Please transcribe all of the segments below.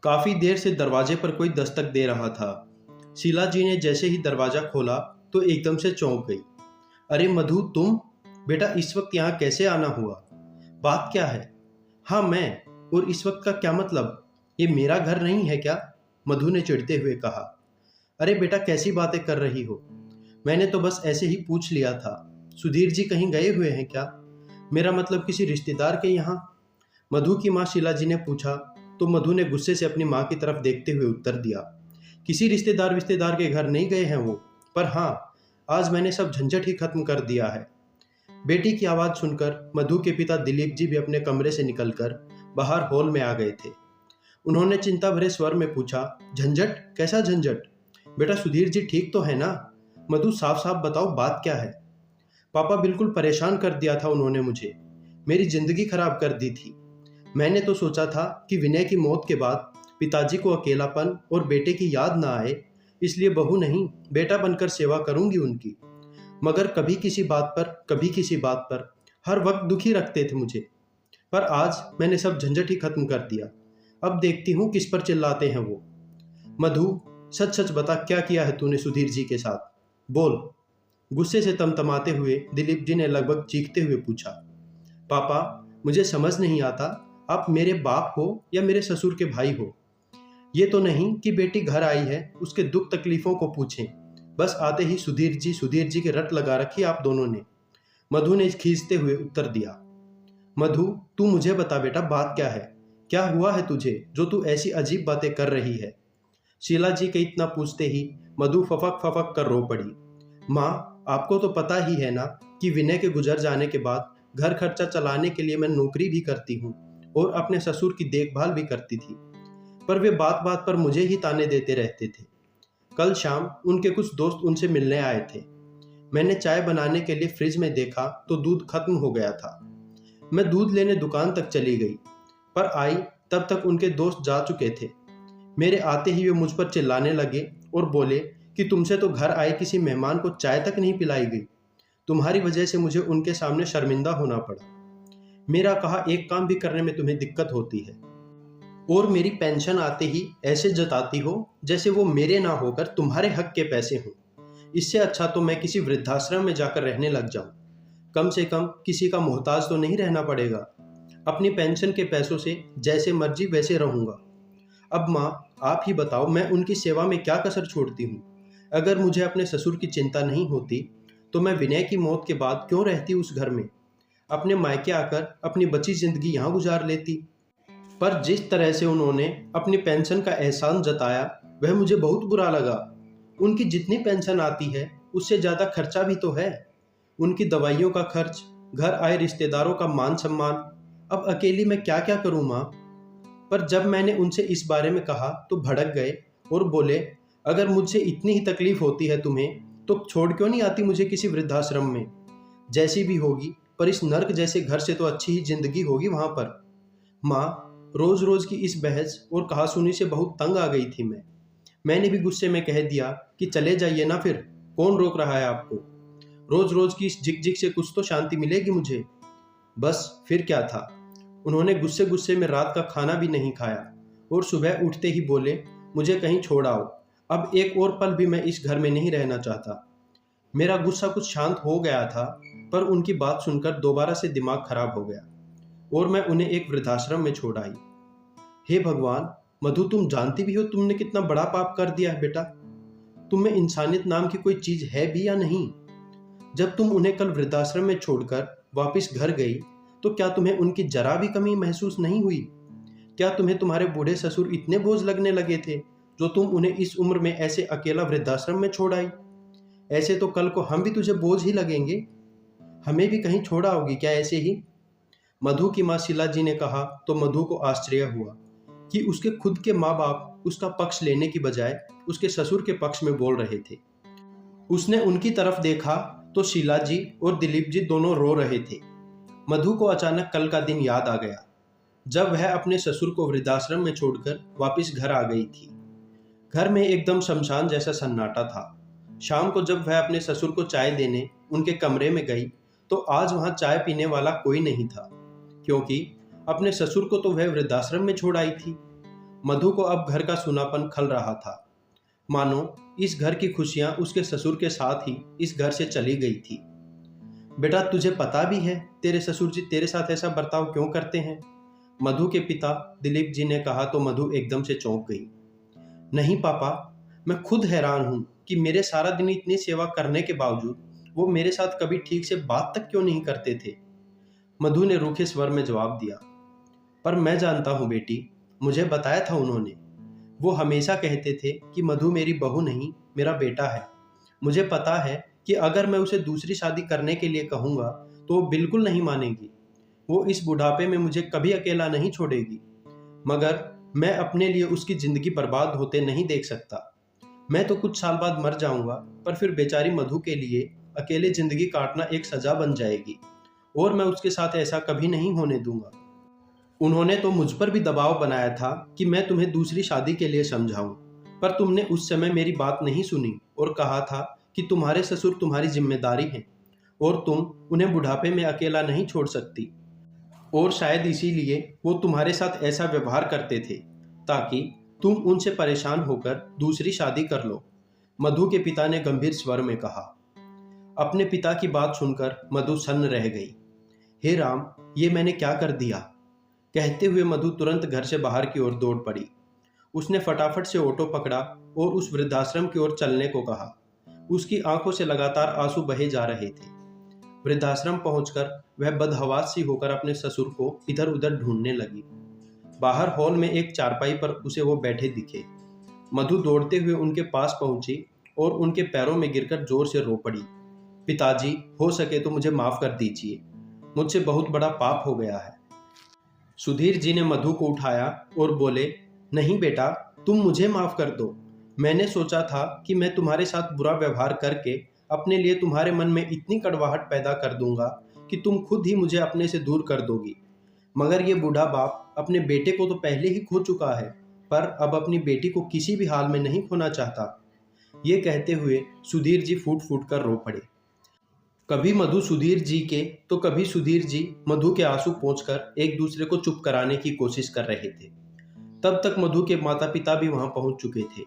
काफी देर से दरवाजे पर कोई दस्तक दे रहा था। शीला जी ने जैसे ही दरवाजा खोला तो एकदम से चौंक गई। अरे मधु, तुम? बेटा, इस वक्त यहाँ कैसे आना हुआ? बात क्या है? हाँ, मैं। और इस वक्त का क्या मतलब? ये मेरा घर नहीं है क्या? मधु ने चिढ़ते हुए कहा। अरे बेटा, कैसी बातें कर रही हो? मैंने तो बस ऐसे ही पूछ लिया था। सुधीर जी कहीं गए हुए हैं क्या? मेरा मतलब किसी रिश्तेदार के यहाँ? मधु की माँ शीला जी ने पूछा तो मधु ने गुस्से से अपनी माँ की तरफ देखते हुए उत्तर दिया, किसी रिश्तेदार के घर नहीं गए हैं वो, पर हाँ, आज मैंने सब झंझट ही खत्म कर दिया है। बेटी की आवाज़ सुनकर मधु के पिता दिलीप जी भी अपने कमरे से निकलकर बाहर हॉल में आ गए थे। उन्होंने चिंता भरे स्वर में पूछा, झंझट? कैसा झंझट? बेटा, सुधीर जी ठीक तो है ना? मधु, साफ साफ बताओ, बात क्या है? पापा, बिल्कुल परेशान कर दिया था उन्होंने मुझे। मेरी जिंदगी खराब कर दी थी। मैंने तो सोचा था कि विनय की मौत के बाद पिताजी को अकेलापन और बेटे की याद ना आए, इसलिए बहू नहीं बेटा बनकर सेवा करूंगी उनकी। मगर कभी किसी बात पर, कभी किसी बात पर हर वक्त दुखी रखते थे मुझे। पर आज मैंने सब झंझट ही खत्म कर दिया। अब देखती हूँ किस पर चिल्लाते हैं वो। मधु, सच सच बता, क्या किया है तूने सुधीर जी के साथ? बोल। गुस्से से तमतमाते हुए दिलीप जी ने लगभग चीखते हुए पूछा। पापा, मुझे समझ नहीं आता, आप मेरे बाप हो या मेरे ससुर के भाई हो। ये तो नहीं कि बेटी घर आई है उसके दुख तकलीफों को पूछें। बस आते ही सुधीर जी की रट लगा रखी आप दोनों ने। मधु ने खींचते हुए उत्तर दिया। मधु, तू मुझे बता बेटा, बात क्या है? क्या हुआ है तुझे जो तू ऐसी अजीब बातें कर रही है? शीला जी के इतना पूछते ही मधु फफक फफक कर रो पड़ी। माँ, आपको तो पता ही है ना कि विनय के गुजर जाने के बाद घर खर्चा चलाने के लिए मैं नौकरी भी करती हूँ और अपने ससुर की देखभाल भी करती थी, पर वे बात बात पर मुझे ही ताने देते रहते थे। कल शाम उनके कुछ दोस्त उनसे मिलने आए थे। मैंने चाय बनाने के लिए फ्रिज में देखा तो दूध खत्म हो गया था। मैं दूध लेने दुकान तक चली गई, पर आई तब तक उनके दोस्त जा चुके थे। मेरे आते ही वे मुझ पर चिल्लाने लगे और बोले कि तुमसे तो घर आए किसी मेहमान को चाय तक नहीं पिलाई गई। तुम्हारी वजह से मुझे उनके सामने शर्मिंदा होना पड़ा। मेरा कहा एक काम भी करने में तुम्हें दिक्कत होती है, और मेरी पेंशन आते ही ऐसे जताती हो जैसे वो मेरे ना होकर तुम्हारे हक के पैसे हों। इससे अच्छा तो मैं किसी वृद्धाश्रम में जाकर रहने लग जाऊं। कम से कम किसी का मोहताज तो नहीं रहना पड़ेगा। अपनी पेंशन के पैसों से जैसे मर्जी वैसे रहूंगा। अब माँ, आप ही बताओ, मैं उनकी सेवा में क्या कसर छोड़ती हूँ? अगर मुझे अपने ससुर की चिंता नहीं होती तो मैं विनय की मौत के बाद क्यों रहती उस घर में? अपने मायके आकर अपनी बची जिंदगी यहाँ गुजार लेती। पर जिस तरह से उन्होंने अपनी पेंशन का एहसान जताया वह मुझे बहुत बुरा लगा। उनकी जितनी पेंशन आती है उससे ज़्यादा खर्चा भी तो है। उनकी दवाइयों का खर्च, घर आए रिश्तेदारों का मान सम्मान। अब अकेली मैं क्या क्या करूँ माँ? पर जब मैंने उनसे इस बारे में कहा तो भड़क गए और बोले, अगर मुझसे इतनी ही तकलीफ होती है तुम्हें तो छोड़ क्यों नहीं आती मुझे किसी वृद्धाश्रम में? जैसी भी होगी, पर इस नर्क जैसे घर से तो अच्छी ही जिंदगी होगी वहां पर। माँ, रोज रोज की इस बहस और कहासुनी से बहुत तंग आ गई थी मैंने भी गुस्से में कह दिया कि चले जाइए ना, फिर कौन रोक रहा है आपको? रोज रोज की इस झिक झिक से कुछ तो शांति मिलेगी मुझे। बस फिर क्या था, उन्होंने गुस्से गुस्से में रात का खाना भी नहीं खाया और सुबह उठते ही बोले, मुझे कहीं छोड़ आओ, अब एक और पल भी मैं इस घर में नहीं रहना चाहता। मेरा गुस्सा कुछ शांत हो गया था, पर उनकी बात सुनकर दोबारा से दिमाग खराब हो गया और मैं उन्हें एक वृद्धाश्रम में छोड़ आई। हे भगवान, मधु, तुम जानती भी हो तुमने कितना बड़ा पाप कर दिया है बेटा। तुम में इंसानियत नाम की कोई चीज है भी या नहीं? जब तुम उन्हें कल वृद्धाश्रम में छोड़कर वापस घर गई तो क्या तुम्हें उनकी जरा भी कमी महसूस नहीं हुई? क्या तुम्हें तुम्हारे बूढ़े ससुर इतने बोझ लगने लगे थे जो तुम उन्हें इस उम्र में ऐसे अकेला वृद्धाश्रम में छोड़ आई? ऐसे तो कल को हम भी तुझे बोझ ही लगेंगे। हमें भी कहीं छोड़ा होगी क्या ऐसे ही? मधु की माँ शीला जी ने कहा तो मधु को आश्चर्य हुआ कि उसके खुद के माँ बाप उसका पक्ष लेने की बजाय उसके ससुर के पक्ष में बोल रहे थे। उसने उनकी तरफ देखा तो शीला जी और दिलीप जी दोनों रो रहे थे। मधु को अचानक कल का दिन याद आ गया जब वह अपने ससुर को वृद्धाश्रम में छोड़कर वापस घर आ गई थी। घर में एकदम शमशान जैसा सन्नाटा था। शाम को जब वह अपने ससुर को चाय देने उनके कमरे में गई तो आज वहां चाय पीने वाला कोई नहीं था, क्योंकि अपने ससुर को तो वह वृद्धाश्रम में छोड़ आई थी। मधु को अब घर का सूनापन खल रहा था, मानो इस घर की खुशियां उसके ससुर के साथ ही इस घर से चली गई थी। बेटा, तुझे पता भी है तेरे ससुर जी तेरे साथ ऐसा बर्ताव क्यों करते हैं? मधु के पिता दिलीप जी ने कहा तो मधु एकदम से चौंक गई। नहीं पापा, मैं खुद हैरान हूं कि मेरे सारा दिन इतनी सेवा करने के बावजूद वो मेरे साथ कभी ठीक से बात तक क्यों नहीं करते थे। मधु ने रूखे स्वर में जवाब दिया, पर मैं जानता हूं बेटी, मुझे बताया था उन्होंने। वो हमेशा कहते थे कि मधु मेरी बहू नहीं, मेरा बेटा है। मुझे पता है कि अगर मैं उसे दूसरी शादी करने के लिए कहूँगा तो वो बिल्कुल नहीं मानेगी। वो इस बुढ़ापे में मुझे कभी अकेला नहीं छोड़ेगी, मगर मैं अपने लिए उसकी ज़िंदगी बर्बाद होते नहीं देख सकता। मैं तो कुछ साल बाद मर जाऊंगा, पर फिर बेचारी मधु के लिए अकेले ज़िंदगी काटना एक सज़ा बन जाएगी, और मैं उसके साथ ऐसा कभी नहीं होने दूंगा। उन्होंने तो मुझ पर भी दबाव बनाया था कि मैं तुम्हें दूसरी शादी के लिए समझाऊं, पर तुमने उस समय मेरी बात नहीं सुनी और कहा था कि तुम्हारे ससुर तुम्हारी जिम्मेदारी हैं और तुम उन्हें बुढ़ापे में अकेला नहीं छोड़ सकती, और शायद इसीलिए वो तुम्हारे साथ ऐसा व्यवहार करते थे ताकि तुम उनसे परेशान होकर दूसरी शादी कर लो। मधु के पिता ने गंभीर स्वर में कहा। अपने पिता की बात सुनकर मधु सन्न रह गई। हे राम, ये मैंने क्या कर दिया? कहते हुए मधु तुरंत घर से बाहर की ओर दौड़ पड़ी। उसने फटाफट से ऑटो पकड़ा और उस वृद्धाश्रम की ओर चलने को कहा। उसकी आंखों से लगातार आंसू बहे जा रहे थे। वृद्धाश्रम पहुंचकर वह बदहवास सी होकर अपने ससुर को इधर उधर ढूंढने लगी। बाहर हॉल में एक चारपाई पर उसे वो बैठे दिखे। मधु दौड़ते हुए उनके पास पहुंची और उनके पैरों में गिरकर जोर से रो पड़ी। पिताजी, हो सके तो मुझे माफ कर दीजिए, मुझसे बहुत बड़ा पाप हो गया है। सुधीर जी ने मधु को उठाया और बोले, नहीं बेटा, तुम मुझे माफ कर दो। मैंने सोचा था कि मैं तुम्हारे साथ बुरा व्यवहार करके अपने लिए तुम्हारे मन में इतनी कड़वाहट पैदा कर दूंगा कि तुम खुद ही मुझे अपने से दूर कर दोगी, मगर ये बूढ़ा बाप अपने बेटे को तो पहले ही खो चुका है, पर अब अपनी बेटी को किसी भी हाल में नहीं खोना चाहता। ये कहते हुए सुधीर जी फूट फूट कर रो पड़े। कभी मधु सुधीर जी के तो कभी सुधीर जी मधु के आंसू पोंछकर एक दूसरे को चुप कराने की कोशिश कर रहे थे। तब तक मधु के माता पिता भी वहां पहुंच चुके थे।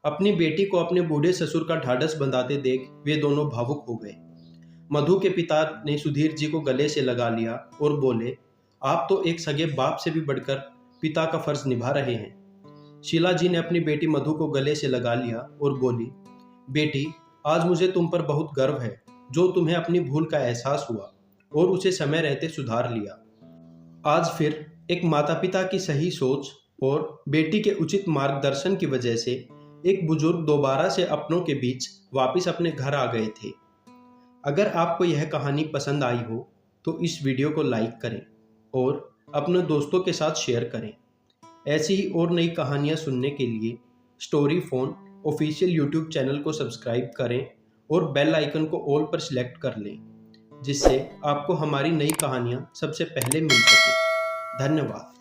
अपनी बेटी को अपने बूढ़े ससुर का ढाढ़स बंधाते देख वे दोनों भावुक हो गए। मधु के पिता ने सुधीर जी को गले से लगा लिया और बोले, आप तो एक सगे बाप से भी बढ़कर पिता का फर्ज निभा रहे हैं। शीला जी ने अपनी बेटी मधु को गले से लगा लिया और बोली, बेटी, आज मुझे तुम पर बहुत गर्व है, जो तुम्हें अपनी भूल का एहसास हुआ और उसे समय रहते सुधार लिया। आज फिर एक माता पिता की सही सोच और बेटी के उचित मार्गदर्शन की वजह से एक बुजुर्ग दोबारा से अपनों के बीच वापस अपने घर आ गए थे। अगर आपको यह कहानी पसंद आई हो तो इस वीडियो को लाइक करें और अपने दोस्तों के साथ शेयर करें। ऐसी ही और नई कहानियाँ सुनने के लिए story phone official YouTube channel को सब्सक्राइब करें और बेल आइकन को ऑल पर सिलेक्ट कर लें, जिससे आपको हमारी नई कहानियाँ सबसे पहले मिल सके। धन्यवाद।